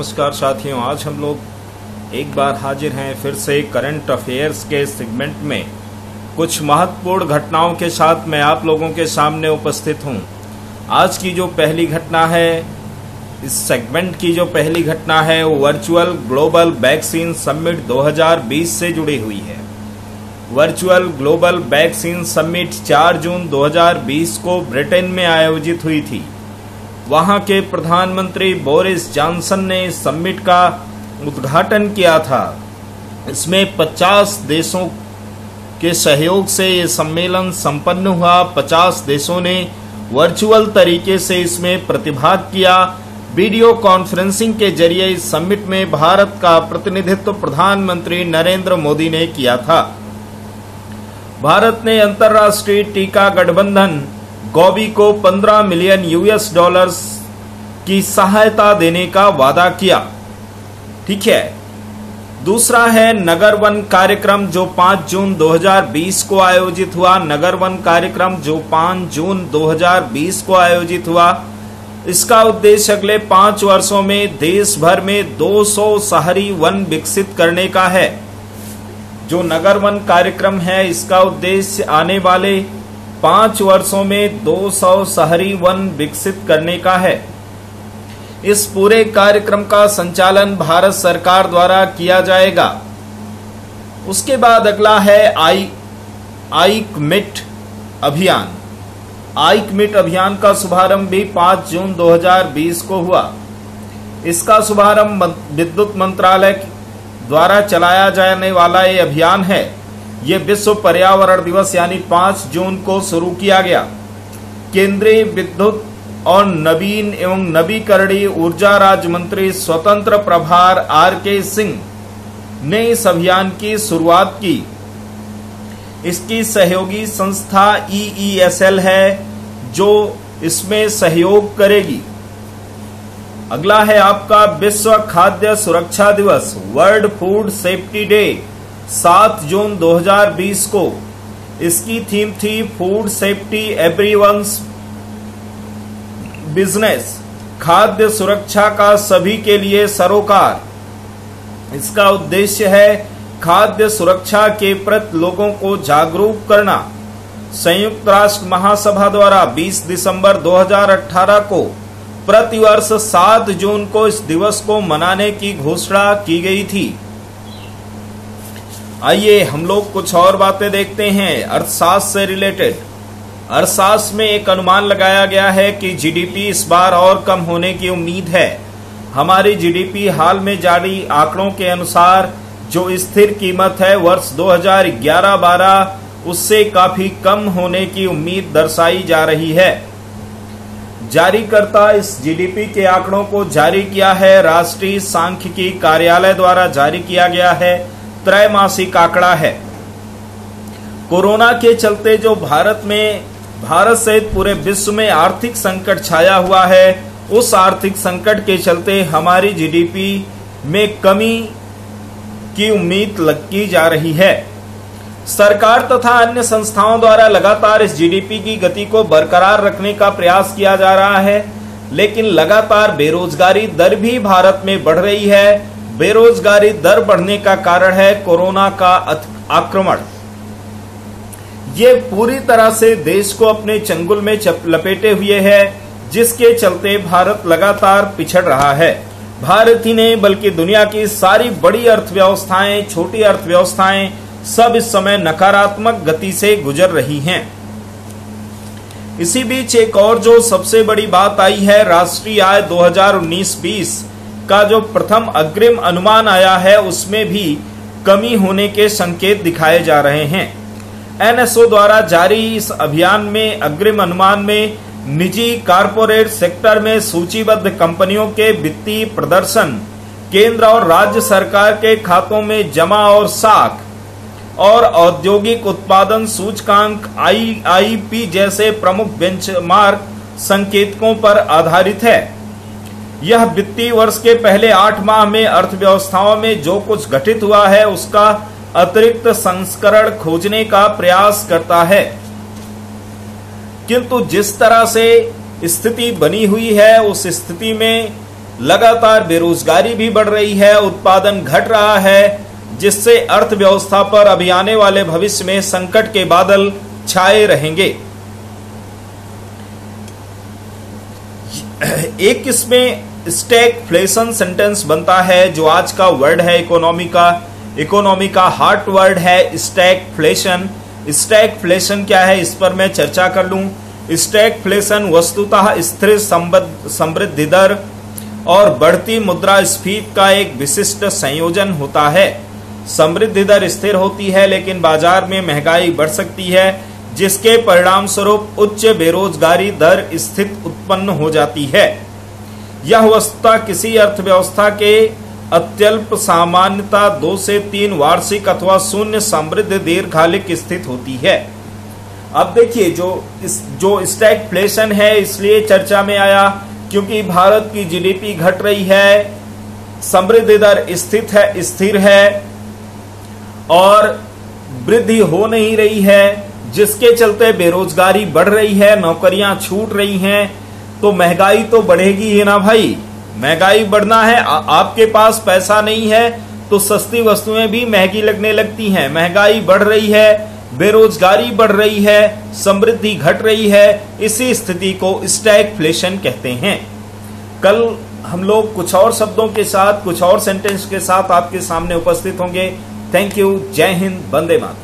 नमस्कार साथियों, आज हम लोग एक बार हाजिर हैं फिर से करंट अफेयर्स के सेगमेंट में। कुछ महत्वपूर्ण घटनाओं के साथ मैं आप लोगों के सामने उपस्थित हूं। आज की जो पहली घटना है, इस सेगमेंट की जो पहली घटना है वो वर्चुअल ग्लोबल वैक्सीन समिट 2020 से जुड़ी हुई है। वर्चुअल ग्लोबल वैक्सीन समिट 4 जून 2020 को ब्रिटेन में आयोजित हुई थी। वहां के प्रधानमंत्री बोरिस जॉनसन ने इस समिट का उद्घाटन किया था। इसमें 50 देशों के सहयोग से ये सम्मेलन संपन्न हुआ। 50 देशों ने वर्चुअल तरीके से इसमें प्रतिभाग किया। वीडियो कॉन्फ्रेंसिंग के जरिए इस समिट में भारत का प्रतिनिधित्व प्रधानमंत्री नरेंद्र मोदी ने किया था। भारत ने अंतर्राष्ट्रीय टीका गठबंधन गॉवी को 15 मिलियन US$ की सहायता देने का वादा किया। ठीक है। दूसरा है नगर वन कार्यक्रम जो 5 जून 2020 को आयोजित हुआ। नगर वन कार्यक्रम जो 5 जून 2020 को आयोजित हुआ, इसका उद्देश्य अगले 5 वर्षों में देश भर में 200 शहरी वन विकसित करने का है। जो नगर वन कार्यक्रम है, इसका उद्देश्य आने वाले 5 वर्षों में 200 शहरी वन विकसित करने का है। इस पूरे कार्यक्रम का संचालन भारत सरकार द्वारा किया जाएगा। उसके बाद अगला है आइकमिट अभियान। आइकमिट अभियान का शुभारंभ भी 5 जून 2020 को हुआ। इसका शुभारंभ विद्युत मंत्रालय द्वारा चलाया जाने वाला ये अभियान है। ये विश्व पर्यावरण दिवस यानी 5 जून को शुरू किया गया। केंद्रीय विद्युत और नवीन एवं नवीकरणीय ऊर्जा राज्य मंत्री स्वतंत्र प्रभार RK सिंह ने इस अभियान की शुरुआत की। इसकी सहयोगी संस्था EESL है जो इसमें सहयोग करेगी। अगला है आपका विश्व खाद्य सुरक्षा दिवस, वर्ल्ड फूड सेफ्टी डे, 7 जून 2020 को। इसकी थीम थी फूड सेफ्टी एवरीवन्स बिजनेस, खाद्य सुरक्षा का सभी के लिए सरोकार। इसका उद्देश्य है खाद्य सुरक्षा के प्रति लोगों को जागरूक करना। संयुक्त राष्ट्र महासभा द्वारा 20 दिसंबर 2018 को प्रतिवर्ष 7 जून को इस दिवस को मनाने की घोषणा की गई थी। आइए हम लोग कुछ और बातें देखते हैं अर्थशास्त्र से रिलेटेड। अर्थशास्त्र में एक अनुमान लगाया गया है कि GDP इस बार और कम होने की उम्मीद है। हमारी GDP हाल में जारी आंकड़ों के अनुसार जो स्थिर कीमत है वर्ष 2011-12 उससे काफी कम होने की उम्मीद दर्शाई जा रही है। जारीकर्ता इस GDP के आंकड़ों को जारी किया है राष्ट्रीय सांख्यिकी कार्यालय द्वारा जारी किया गया है। त्रैमासिक आंकड़ा है। कोरोना के चलते जो भारत सहित पूरे विश्व में आर्थिक संकट छाया हुआ है, उस आर्थिक संकट के चलते हमारी GDP में कमी की उम्मीद की जा रही है। सरकार तथा अन्य संस्थाओं द्वारा लगातार इस GDP की गति को बरकरार रखने का प्रयास किया जा रहा है, लेकिन लगातार बेरोजगारी दर भी भारत में बढ़ रही है। बेरोजगारी दर बढ़ने का कारण है कोरोना का आक्रमण। ये पूरी तरह से देश को अपने चंगुल में लपेटे हुए है, जिसके चलते भारत लगातार पिछड़ रहा है। भारत ही नहीं बल्कि दुनिया की सारी बड़ी अर्थव्यवस्थाएं, छोटी अर्थव्यवस्थाएं सब इस समय नकारात्मक गति से गुजर रही हैं। इसी बीच एक और जो सबसे बड़ी बात आई है, राष्ट्रीय आय 2019-20 का जो प्रथम अग्रिम अनुमान आया है, उसमें भी कमी होने के संकेत दिखाए जा रहे हैं। NSO द्वारा जारी इस अभियान में अग्रिम अनुमान में निजी कारपोरेट सेक्टर में सूचीबद्ध कंपनियों के वित्तीय प्रदर्शन, केंद्र और राज्य सरकार के खातों में जमा और साख और औद्योगिक उत्पादन सूचकांक IIP जैसे प्रमुख बेंचमार्क संकेतकों पर आधारित है। यह वित्तीय वर्ष के पहले 8 माह में अर्थव्यवस्थाओं में जो कुछ घटित हुआ है उसका अतिरिक्त संस्करण खोजने का प्रयास करता है। किंतु जिस तरह से स्थिति बनी हुई है, उस स्थिति में लगातार बेरोजगारी भी बढ़ रही है, उत्पादन घट रहा है, जिससे अर्थव्यवस्था पर अभी आने वाले भविष्य में संकट के बादल छाए रहेंगे। एक इसमें स्टैगफ्लेशन सेंटेंस बनता है, जो आज का वर्ड है इकोनॉमी का हॉट वर्ड है स्टैगफ्लेशन। स्टैगफ्लेशन क्या है, इस पर मैं चर्चा कर लूं। स्टैगफ्लेशन वस्तुतः स्थिर समृद्धि दर और बढ़ती मुद्रास्फीति का एक विशिष्ट संयोजन होता है। समृद्धि दर स्थिर होती है, लेकिन बाजार में महंगाई बढ़ सकती है, जिसके परिणाम स्वरूप उच्च बेरोजगारी दर स्थिति उत्पन्न हो जाती है। यह वस्तुतः किसी अर्थव्यवस्था के अत्यल्प सामान्यता 2 से 3 वार्षिक अथवा शून्य समृद्धि दीर्घकालिक स्थिति होती है। अब देखिए, जो स्टैगफ्लेशन है इसलिए चर्चा में आया क्योंकि भारत की जीडीपी घट रही है, समृद्धि दर स्थिर है और वृद्धि हो नहीं रही है, जिसके चलते बेरोजगारी बढ़ रही है, नौकरियां छूट रही हैं, तो महंगाई तो बढ़ेगी ही ना भाई। महंगाई बढ़ना है, आपके पास पैसा नहीं है तो सस्ती वस्तुएं भी महंगी लगने लगती हैं। महंगाई बढ़ रही है, बेरोजगारी बढ़ रही है, समृद्धि घट रही है, इसी स्थिति को स्टैगफ्लेशन कहते हैं। कल हम लोग कुछ और शब्दों के साथ, कुछ और सेंटेंस के साथ आपके सामने उपस्थित होंगे। Thank you. जय हिंद। वंदे मातरम।